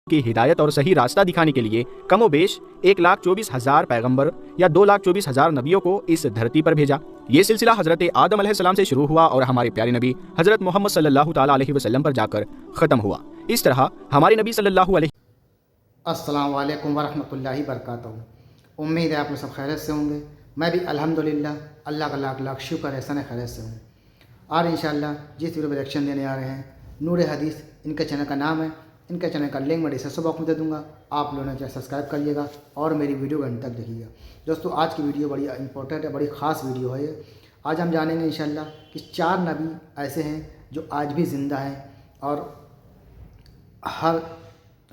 की हिदायत और सही रास्ता दिखाने के लिए कमोबेश 1,24,000 पैगंबर या 2,24,000 नबियों को इस धरती पर भेजा। ये सिलसिला हजरत आदम अलैहिस्सलाम से शुरू हुआ और हमारे प्यारे नबी हजरत मोहम्मद सल्लल्लाहु ताला अलैहि वसल्लम पर जाकर ख़त्म हुआ। इस तरह हमारे नबी सल्लल्लाहु अलैहि अस्सलाम वालेकुम वरहमतुल्लाहि वबरकातुहू। उम्मीद है आप लोग सब खैरियत से होंगे। मैं भी अल्हम्दुलिल्लाह अल्लाह का लाख लाख शुक्र एहसान खैरियत से हूँ। और इंशाअल्लाह जिस वीडियो पर रिएक्शन देने आ रहे हैं नूर हदीस, इनके चैनल का नाम है। इनके चैनल का लिंक मैं डिस्क्रिप्शन बॉक्स में दे दूँगा। आप लोगों ने चाहे सब्सक्राइब करिएगा और मेरी वीडियो को अंत तक देखिएगा। दोस्तों आज की वीडियो बड़ी इंपॉर्टेंट है, बड़ी ख़ास वीडियो है ये। आज हम जानेंगे इंशाअल्लाह कि 4 नबी ऐसे हैं जो आज भी ज़िंदा हैं और हर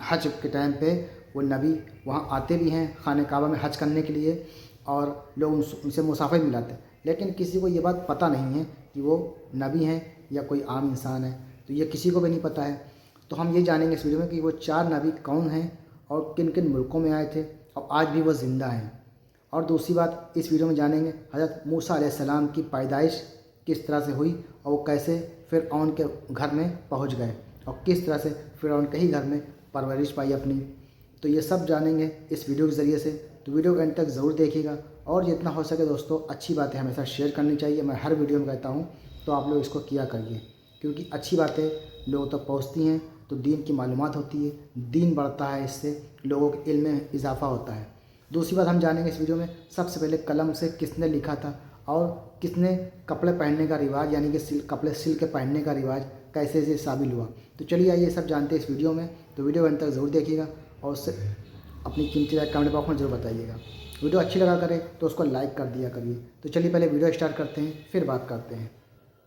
हज के टाइम पे वो नबी वहाँ आते भी हैं खाने काबा में हज करने के लिए और लोग उनसे मुसाफिर मिलाते हैं। लेकिन किसी को ये बात पता नहीं है कि वो नबी हैं या कोई आम इंसान है, तो ये किसी को भी नहीं पता है। तो हम ये जानेंगे इस वीडियो में कि वो 4 नबी कौन हैं और किन किन मुल्कों में आए थे और आज भी वो ज़िंदा हैं। और दूसरी बात इस वीडियो में जानेंगे हज़रत मूसा अलैहिस्सलाम की पैदाइश किस तरह से हुई और वो कैसे फ़िरऔन के घर में पहुंच गए और किस तरह से फ़िरऔन के ही घर में परवरिश पाई अपनी। तो ये सब जानेंगे इस वीडियो के ज़रिए से। तो वीडियो के अंत तक ज़रूर देखिएगा और जितना हो सके दोस्तों अच्छी बातें हमेशा शेयर करनी चाहिए। मैं हर वीडियो में कहता हूँ, तो आप लोग इसको किया करिए क्योंकि अच्छी बातें लोगों तक पहुँचती हैं तो दीन की मालूमात होती है, दीन बढ़ता है, इससे लोगों के इल्म में इजाफ़ा होता है। दूसरी बात हम जानेंगे इस वीडियो में सबसे पहले कलम से किसने लिखा था और किसने कपड़े पहनने का रिवाज यानी कि कपड़े सिल के पहनने का रिवाज कैसे से शामिल हुआ। तो चलिए आइए सब जानते हैं इस वीडियो में। तो वीडियो अंत तक ज़रूर देखिएगा और उससे अपनी कीमती राय कमेंट बॉक्स में ज़रूर बताइएगा। वीडियो अच्छी लगा करे तो उसको लाइक कर दिया करिए। तो चलिए पहले वीडियो स्टार्ट करते हैं, फिर बात करते हैं।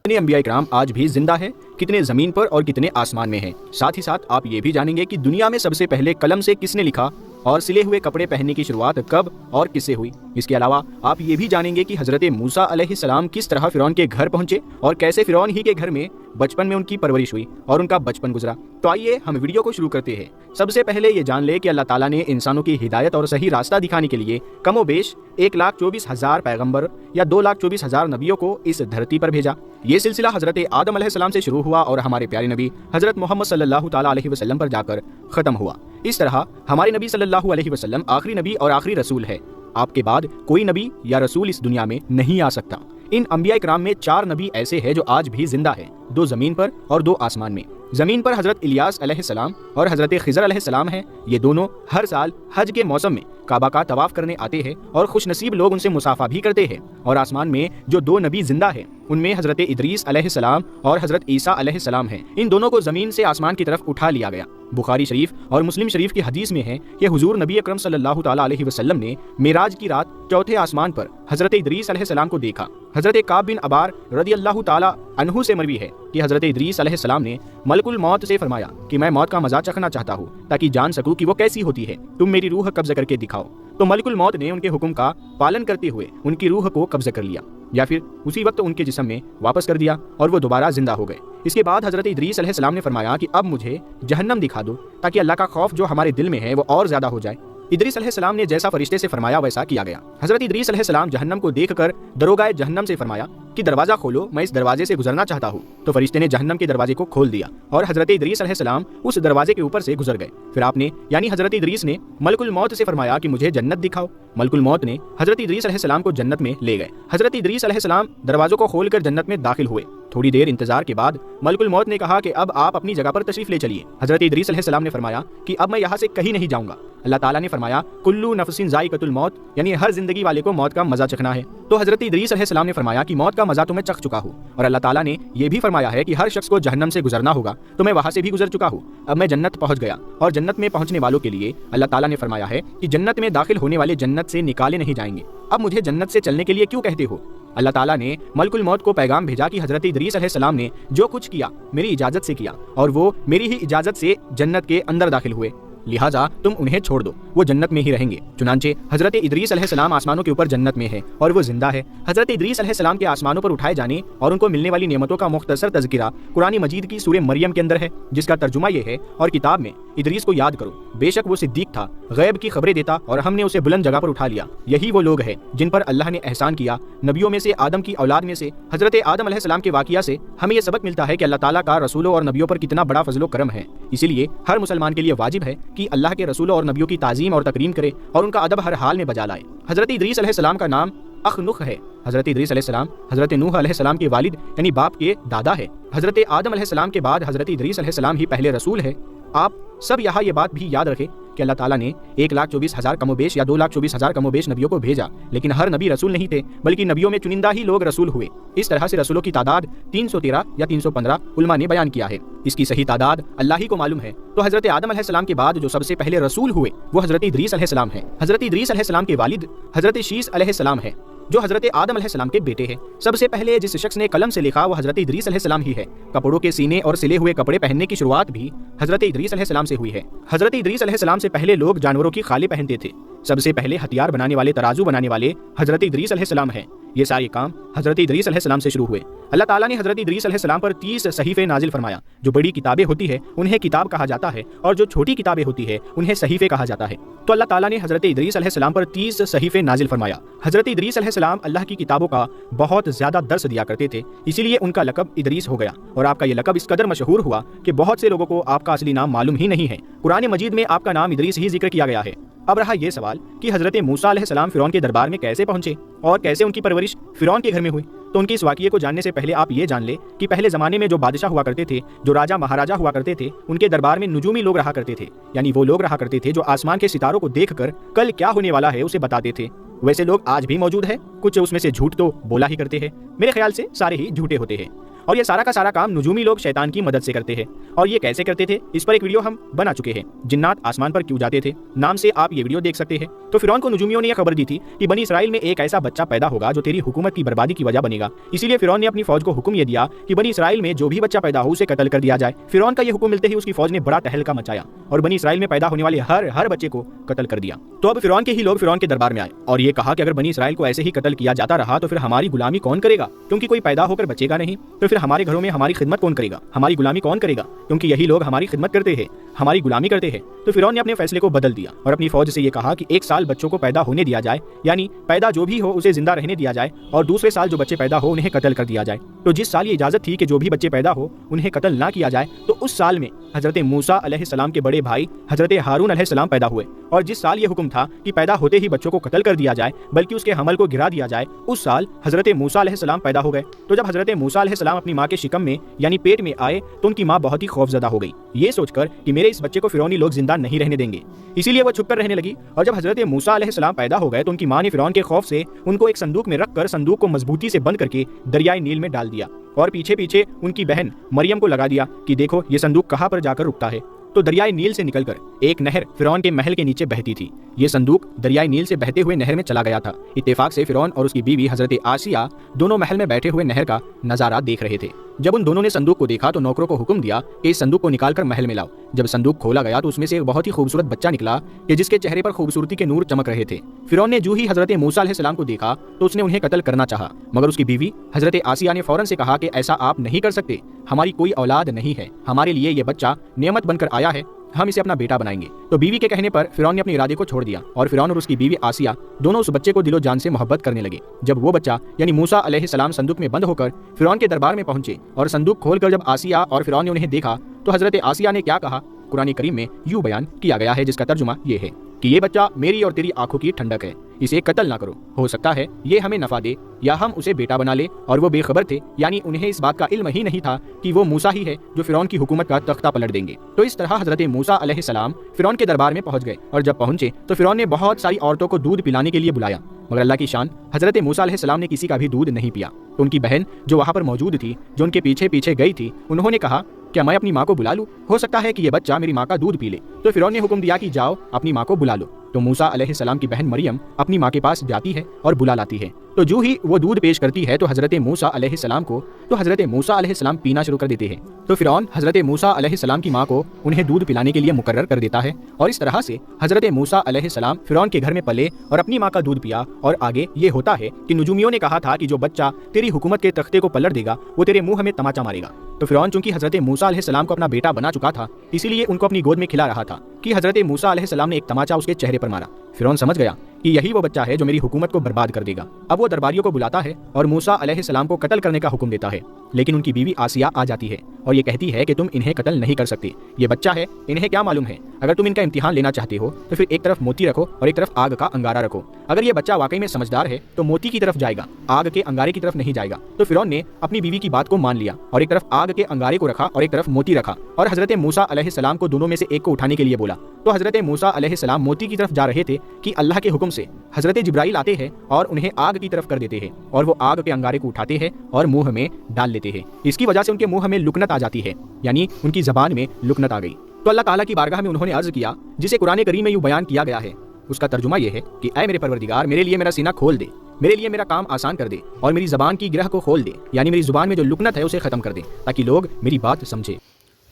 कितने अंबिया इकराम आज भी जिंदा है, कितने जमीन पर और कितने आसमान में हैं। साथ ही साथ आप ये भी जानेंगे कि दुनिया में सबसे पहले कलम से किसने लिखा और सिले हुए कपड़े पहनने की शुरुआत कब और किससे हुई। इसके अलावा आप ये भी जानेंगे कि हजरत मूसा अलैहिस्सलाम किस तरह फिरौन के घर पहुंचे और कैसे फिरौन ही के घर में बचपन में उनकी परवरिश हुई और उनका बचपन गुजरा। तो आइए हम वीडियो को शुरू करते हैं। सबसे पहले ये जान ले कि अल्लाह ताला ने इंसानों की हिदायत और सही रास्ता दिखाने के लिए कमोबेश 1,24,000 पैगंबर या 2,24,000 नबियों को इस धरती पर भेजा। ये सिलसिला हजरत आदम अलैहिस्सलाम से शुरू हुआ और हमारे प्यारे नबी हजरत मोहम्मद सल्लल्लाहु ताला अलैहि वसल्लम पर जाकर ख़त्म हुआ। इस तरह हमारे नबी सल्लल्लाहु अलैहि वसल्लम आखिरी नबी और आखिरी रसूल है। आपके बाद कोई नबी या रसूल इस दुनिया में नहीं आ सकता। इन अंबिया इकराम में 4 नबी ऐसे हैं जो आज भी जिंदा है, 2 जमीन पर और 2 आसमान में। जमीन पर हजरत इलियास अलैहिस्सलाम और हजरत खिज़र अलैहिस्सलाम हैं। ये दोनों हर साल हज के मौसम में काबा का तवाफ करने आते हैं और खुशनसीब लोग उनसे मुसाफा भी करते हैं। और आसमान में जो 2 नबी जिंदा हैं उनमें हजरत इदरीस अलैहिस्सलाम और हजरत ईसा अलैहिस्सलाम हैं। इन दोनों को जमीन से आसमान की तरफ उठा लिया गया। बुखारी शरीफ और मुस्लिम शरीफ की हदीस में है कि हुजूर नबी अकरम सल्लल्लाहु ताला अलैहि वसल्लम ने मेराज की रात चौथे आसमान पर हजरत इदरीस अलैहिस्सलाम को देखा। हजरत काब बिन अबार रदियल्लाहु ताला अन्हु से मरवी है कि हजरत इदरीस अलैहिस्सलाम ने मलकुल मौत से फरमाया कि मैं मौत का मजा चखना चाहता हूँ ताकि जान सकूं कि वो कैसी होती है। तुम मेरी रूह कब्जा करके दिखाओ। तो मलकुल मौत ने उनके हुक्म का पालन करते हुए उनकी रूह को कब्जा कर लिया या फिर उसी वक्त उनके जिस्म में वापस कर दिया और वो दोबारा जिंदा हो गए। इसके बाद हजरत इदरीस अलैहिस्सलाम ने फरमाया कि अब मुझे जहन्नम दिखा दो ताकि अल्लाह का खौफ जो हमारे दिल में है वो और ज्यादा हो जाए। इदरीस अलैहिस्सलाम ने जैसा फरिश्ते से फरमाया वैसा किया गया। हजरत इदरीस अलैहिस्सलाम जहन्नम को देखकर दरोगाए जहन्नम से फरमाया कि दरवाजा खोलो, मैं इस दरवाजे से गुजरना चाहता हूँ। तो फरिश्ते ने जहन्नम के दरवाजे को खोल दिया और हजरत इदरीस अलैहिस्सलाम उस दरवाजे के ऊपर से गुजर गए। फिर आपने यानी हजरत इदरीस ने मलकुल मौत से फरमाया कि मुझे जन्नत दिखाओ। मलकुल मौत ने हजरत इदरीस अलैहिस्सलाम को जन्नत में ले गए। हजरत इदरीस अलैहिस्सलाम दरवाजों को खोलकर जन्नत में दाखिल हुए। थोड़ी देर इंतजार के बाद मलकुल मौत ने कहा कि अब आप अपनी जगह पर तशरीफ ले चलिए। हजरत इदरीस अलैहिस्सलाम ने फरमाया कि अब मैं यहाँ से कहीं नहीं जाऊंगा। अल्लाह ताला ने फरमाया कुल्लू नफ्सिन ज़ाइक़तुल मौत, यानी हर जिंदगी वाले को मौत का मजा चखना है। तो हजरत इदरीस अलैहिस्सलाम ने फरमाया कि मौत का मजा तो मैं चख चुका हूँ और अल्लाह ताला ने यह भी फरमाया है कि हर शख्स को जहन्नम से गुजरना होगा, तो मैं वहां से भी गुजर चुका हूँ। अब मैं जन्नत पहुंच गया और जन्नत में पहुंचने वालों के लिए अल्लाह ताला ने फरमाया है कि जन्नत में दाखिल होने वाले जन्नत से निकाले नहीं जाएंगे। अब मुझे जन्नत से चलने के लिए क्यों कहते हो। अल्लाह ताला ने मलकुल मौत को पैगाम भेजा कि हजरत इदरीस अलैहिस्सलाम ने जो कुछ किया मेरी इजाजत से किया और वो मेरी ही इजाजत से जन्नत के अंदर दाखिल हुए, लिहाजा तुम उन्हें छोड़ दो, वो जन्नत में ही रहेंगे। चुनांचे हजरत इदरीस अलैहिस्सलाम आसमानों के ऊपर जन्नत में है और वो जिंदा है। हजरत इदरीस अलैहिस्सलाम के आसमानों पर उठाए जाने और उनको मिलने वाली नेमतों का मुख्तसर तज़किरा कुरान मजीद की सूरह मरियम के अंदर है, जिसका तर्जुमा ये है और किताब में इदरीस को याद करो, बेशक वो सिद्दीक था, गैब की खबरें देता और हमने उसे बुलंद जगह पर उठा लिया। यही वो लोग हैं जिन पर अल्लाह ने एहसान किया। नबियों में से आदम की औलाद में से हजरत आदम अलैहिस्सलाम के वाक़िया से हमें यह सबक मिलता है कि अल्लाह ताला का रसूलों और नबियों पर कितना बड़ा फजलो करम है। इसीलिए हर मुसलमान के लिए वाजिब है کہ اللہ کے رسولوں اور نبیوں کی تعظیم اور تکریم کرے اور ان کا ادب ہر حال میں بجا لائے۔ حضرت ادریس علیہ السلام کا نام اخنخ ہے۔ حضرت ادریس علیہ السلام حضرت نوح علیہ السلام کے والد یعنی باپ کے دادا ہے۔ حضرت آدم علیہ السلام کے بعد حضرت ادریس علیہ السلام ہی پہلے رسول ہے۔ آپ سب یہاں یہ بات بھی یاد رکھیں کہ اللہ تعالیٰ نے 1,24,000 کم و بیش یا 2,24,000 کم و بیش نبیوں کو بھیجا، لیکن ہر نبی رسول نہیں تھے، بلکہ نبیوں میں چنندہ ہی لوگ رسول ہوئے۔ اس طرح سے رسولوں کی تعداد 313 یا 315 علماء نے بیان کیا ہے۔ اس کی صحیح تعداد اللہ ہی کو معلوم ہے۔ تو حضرت آدم علیہ السلام کے بعد جو سب سے پہلے رسول ہوئے وہ حضرت ادریس علیہ السلام ہے۔ حضرت ادریس علیہ السلام کے والد حضرت شیس علیہ السلام ہے جو حضرت آدم علیہ السلام کے بیٹے ہیں۔ سب سے پہلے جس شخص نے قلم سے لکھا وہ حضرت ادریس علیہ السلام ہی ہے۔ کپڑوں کے سینے اور سلے ہوئے کپڑے پہننے کی شروعات بھی حضرت ادریس علیہ السلام سے ہوئی ہے۔ حضرت ادریس علیہ السلام سے پہلے لوگ جانوروں کی خالیں پہنتے تھے۔ سب سے پہلے ہتھیار بنانے والے، ترازو بنانے والے حضرت ادریس علیہ السلام ہیں۔ یہ سارے کام حضرت ادریس علیہ السلام سے شروع ہوئے۔ اللہ تعالیٰ نے حضرت ادریس علیہ السلام پر 30 صحیفے نازل فرمایا۔ جو بڑی کتابیں ہوتی ہے انہیں کتاب کہا جاتا ہے اور جو چھوٹی کتابیں ہوتی ہے انہیں صحیفے کہا جاتا ہے۔ تو اللہ تعالیٰ نے حضرت ادریس علیہ السلام پر 30 صحیفے نازل فرمایا۔ حضرت ادریس علیہ السلام اللہ کی کتابوں کا بہت زیادہ درس دیا کرتے تھے، اسی لیے ان کا لقب ادریس ہو گیا، اور آپ کا یہ لقب اس قدر مشہور ہوا کہ بہت سے لوگوں کو آپ کا اصلی نام معلوم ہی نہیں ہے۔ قرآن مجید میں آپ کا نام ادریس ہی ذکر کیا گیا ہے۔ اب رہا یہ سوال کہ حضرت موسیٰ علیہ السلام فرعون کے دربار میں کیسے پہنچے اور کیسے ان کی پرورش فرعون کے گھر میں ہوئی۔ تو ان کی اس واقعے کو جاننے سے پہلے آپ یہ جان لیں کہ پہلے زمانے میں جو بادشاہ ہوا کرتے تھے، جو راجہ مہاراجہ ہوا کرتے تھے، ان کے دربار میں نجومی لوگ رہا کرتے تھے، یعنی وہ لوگ رہا کرتے تھے جو آسمان کے ستاروں کو دیکھ کر کل کیا ہونے والا ہے اسے بتاتے تھے۔ ویسے لوگ آج بھی موجود ہیں، کچھ اس میں سے جھوٹ تو بولا ہی کرتے ہیں، میرے خیال سے سارے ہی جھوٹے ہوتے ہیں، اور یہ سارا کا سارا کام نجومی لوگ شیطان کی مدد سے کرتے ہیں۔ اور یہ کیسے کرتے تھے اس پر ایک ویڈیو ہم بنا چکے ہیں، جنات آسمان پر کیوں جاتے تھے نام سے آپ یہ ویڈیو دیکھ سکتے ہیں۔ تو فرعون کو نجومیوں نے یہ خبر دی تھی کہ بنی اسرائیل میں ایک ایسا بچہ پیدا ہوگا جو تیری حکومت کی بربادی کی وجہ بنے گا، اسی لیے فرعون نے اپنی فوج کو حکم یہ دیا کہ بنی اسرائیل میں جو بھی بچہ پیدا ہو اسے قتل کر دیا جائے۔ فرعون کا یہ حکم ملتے ہی اس کی فوج نے بڑا تہلکہ مچایا اور بنی اسرائیل میں پیدا ہونے والے ہر بچے کو قتل کر دیا۔ تو اب فرعون کے ہی لوگ فرعون کے دربار میں آئے اور یہ کہا کہ اگر بنی اسرائیل کو ایسے ہی قتل کیا جاتا رہا تو پھر ہماری غلامی کون کرے گا، کیونکہ کوئی پیدا ہو کر بچے گا نہیں، تو پھر ہمارے گھروں میں ہماری خدمت کون کرے گا، ہماری غلامی کون کرے گا، کیونکہ یہی لوگ ہماری خدمت کرتے ہیں، ہماری غلامی کرتے ہیں۔ تو فرعون نے اپنے فیصلے کو بدل دیا اور اپنی فوج سے یہ کہا کہ 1 سال بچوں کو پیدا ہونے دیا جائے، یعنی پیدا جو بھی ہو اسے زندہ رہنے دیا جائے، اور دوسرے سال جو بچے پیدا ہو انہیں قتل کر دیا جائے۔ تو جس سال یہ اجازت تھی کہ جو بھی بچے پیدا ہو انہیں قتل نہ کیا جائے، تو اس سال میں حضرت موسیٰ علیہ السلام کے بڑے بھائی حضرت ہارون علیہ السلام پیدا ہوئے، اور جس سال یہ حکم تھا کہ پیدا ہوتے ہی بچوں کو قتل کر دیا جائے بلکہ اس کے حمل کو گرا دیا جائے، اس سال حضرت موسیٰ علیہ السلام پیدا ہو گئے۔ تو جب حضرت موسیٰ علیہ السلام اپنی ماں کے شکم میں یعنی پیٹ میں آئے تو ان کی ماں بہت ہی خوفزدہ ہو گئی، یہ سوچ کر کہ میرے اس بچے کو فرعونی لوگ زندہ نہیں رہنے دیں گے، اسی لیے وہ چھپ کر رہنے لگی۔ اور جب حضرت موسیٰ علیہ السلام پیدا ہو گئے تو ان کی ماں نے فرعون کے خوف سے ان کو ایک صندوق میں رکھ کر صندوق کو مضبوطی سے بند کر کے دریائے نیل میں ڈال دیا، اور پیچھے پیچھے ان کی بہن مریم کو لگا دیا کہ دیکھو یہ صندوق کہاں پر جا کر رکتا ہے۔ تو دریائے نیل سے نکل کر ایک نہر فرعون کے محل کے نیچے بہتی تھی۔ یہ صندوق دریائے نیل سے بہتے ہوئے نہر میں چلا گیا تھا۔ اتفاق سے فرعون اور اس کی بیوی حضرت آسیہ دونوں محل میں بیٹھے ہوئے نہر کا نظارہ دیکھ رہے تھے۔ جب ان دونوں نے صندوق کو دیکھا تو نوکروں کو حکم دیا کہ اس صندوق کو نکال کر محل میں لاؤ۔ جب صندوق کھولا گیا تو اس میں سے ایک بہت ہی خوبصورت بچہ نکلا کہ جس کے چہرے پر خوبصورتی کے نور چمک رہے تھے۔ فرعون نے جو ہی حضرت موسیٰ علیہ السلام کو دیکھا تو اس نے انہیں قتل کرنا چاہا، مگر اس کی بیوی حضرت آسیہ نے فوراً سے کہا کہ ایسا آپ نہیں کر سکتے، ہماری کوئی اولاد نہیں ہے، ہمارے لیے یہ بچہ نعمت بن کر آیا ہے، ہم اسے اپنا بیٹا بنائیں گے۔ تو بیوی کے کہنے پر فرعون نے اپنے ارادے کو چھوڑ دیا اور فرعون اور اس کی بیوی آسیہ دونوں اس بچے کو دل و جان سے محبت کرنے لگے۔ جب وہ بچہ یعنی موسیٰ علیہ السلام صندوق میں بند ہو کر فرعون کے دربار میں پہنچے اور صندوق کھول کر جب آسیہ اور فرعون نے انہیں دیکھا تو حضرت آسیہ نے کیا کہا، قرآن کریم میں یوں بیان کیا گیا ہے جس کا ترجمہ یہ ہے کہ یہ بچہ میری اور تیری آنکھوں کی ٹھنڈک ہے، اسے قتل نہ کرو، ہو سکتا ہے یہ ہمیں نفع دے یا ہم اسے بیٹا بنا لے۔ اور وہ بے خبر تھے، یعنی انہیں اس بات کا علم ہی نہیں تھا کہ وہ موسیٰ ہی ہے جو فرعون کی حکومت کا تختہ پلٹ دیں گے۔ تو اس طرح حضرت موسیٰ علیہ السلام فرعون کے دربار میں پہنچ گئے، اور جب پہنچے تو فرعون نے بہت ساری عورتوں کو دودھ پلانے کے لیے بلایا، مگر اللہ کی شان حضرت موسیٰ علیہ السلام نے کسی کا بھی دودھ نہیں پیا۔ تو ان کی بہن جو وہاں پر موجود تھی، جو ان کے پیچھے پیچھے گئی تھی، انہوں نے کہا کیا میں اپنی ماں کو بلا لوں، ہو سکتا ہے کہ یہ بچہ میری ماں کا دودھ پی لے۔ تو فرعون نے حکم دیا کہ جاؤ اپنی ماں کو بلا لو۔ تو موسیٰ علیہ السلام کی بہن مریم اپنی ماں کے پاس جاتی ہے اور بلا لاتی ہے۔ تو جو ہی وہ دودھ پیش کرتی ہے تو حضرت موسیٰ علیہ السلام پینا شروع کر دیتے ہیں۔ تو فرعون حضرت موسیٰ علیہ السلام کی ماں کو انہیں دودھ پلانے کے لیے مقرر کر دیتا ہے، اور اس طرح سے حضرت موسیٰ علیہ السلام فرعون کے گھر میں پلے اور اپنی ماں کا دودھ پیا۔ اور آگے یہ ہوتا ہے کہ نجومیوں نے کہا تھا کہ جو بچہ تیری حکومت کے تختے کو پلٹ دے گا وہ تیرے منہ میں تماچا مارے گا۔ تو فرعون چونکہ حضرت موسیٰ علیہ السلام کو اپنا بیٹا بنا چکا تھا، اسی لیے ان کو اپنی گود میں کھلا رہا تھا کہ कि हज़रत मूसा अलैहिस्सलाम ने एक तमाचा उसके चेहरे पर मारा। फिरौन समझ गया कि यही वो बच्चा है जो मेरी हुकूमत को बर्बाद कर देगा। अब वो दरबारियों को बुलाता है और मूसा अलैहिस्सलाम को कत्ल करने का हुक्म देता है, लेकिन उनकी बीवी आसिया आ जाती है और ये कहती है कि तुम इन्हें कत्ल नहीं कर सकती, ये बच्चा है, इन्हें क्या मालूम है। अगर तुम इनका इम्तिहान लेना चाहते हो तो फिर एक तरफ मोती रखो और एक तरफ आग का अंगारा रखो। अगर ये बच्चा वाकई में समझदार है तो मोती की तरफ जाएगा, आग के अंगारे की तरफ नहीं जाएगा। तो फिरौन ने अपनी बीवी की बात को मान लिया और एक तरफ आग के अंगारे को रखा और एक तरफ मोती रखा और हज़रत मूसा अलैहिस्सलाम को दोनों में से एक को उठाने के लिए बोला। तो हज़रत मूसा अलैहिस्सलाम मोती की तरफ जा रहे थे कि अल्लाह के हुक्म से हज़रत जिब्राइल आते हैं और उन्हें आग की तरफ कर देते हैं और वो आग के अंगारे को उठाते हैं और मुंह में डाल लेते हैं। इसकी वजह से उनके मुंह में लुकनत आ जाती है, यानी उनकी ज़बान में लुकनत आ गई। तो अल्लाह ताला की बारगाह में उन्होंने अर्ज़ किया, जिसे कुरान करीम में यूँ बयान किया गया है, उसका तर्जुमा यह है कि ऐ मेरे परवरदिगार, मेरे लिए मेरा सीना खोल दे, मेरे लिए मेरा काम आसान कर दे और मेरी ज़बान की गिरह को खोल दे, यानी मेरी ज़ुबान में जो लुकनत है उसे ख़त्म कर दे, ताकि लोग मेरी बात समझे।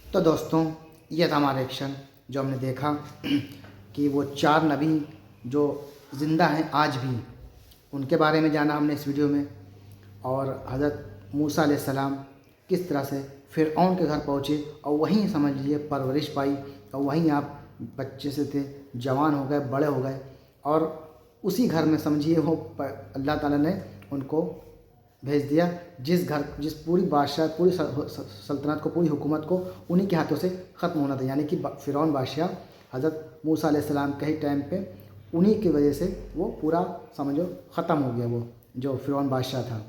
तो दोस्तों, ये था हमारा एक्शन जो हमने देखा कि वो 4 नबी जो ज़िंदा हैं आज भी, उनके बारे में जाना हमने इस वीडियो में, और हज़रत मूसा अलैहिस्सलाम किस तरह से फ़िरऔन के घर पहुँचे और वहीं समझ लीजिए परवरिश पाई और वहीं आप बच्चे से थे, जवान हो गए, बड़े हो गए, और उसी घर में समझिए वो अल्लाह ताला ने उनको भेज दिया, जिस पूरी बादशाह, पूरी सल्तनत को, पूरी हुकूमत को उन्हीं के हाथों से ख़त्म होना था, यानी कि फ़िरौन बादशाह हज़रत मूसा अलैहिस्सलाम के ही टाइम पे उन्हीं की वजह से वो पूरा समझो ख़त्म हो गया, वो जो फ़िरौन बादशाह था।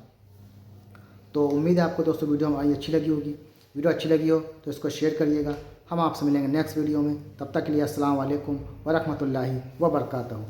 तो उम्मीद है आपको दोस्तों वीडियो हमारी अच्छी लगी होगी। वीडियो अच्छी लगी हो तो इसको शेयर करिएगा। हम आपसे मिलेंगे नेक्स्ट वीडियो में, तब तक के लिए अस्सलाम वालेकुम व रहमतुल्लाहि व बरकातहू।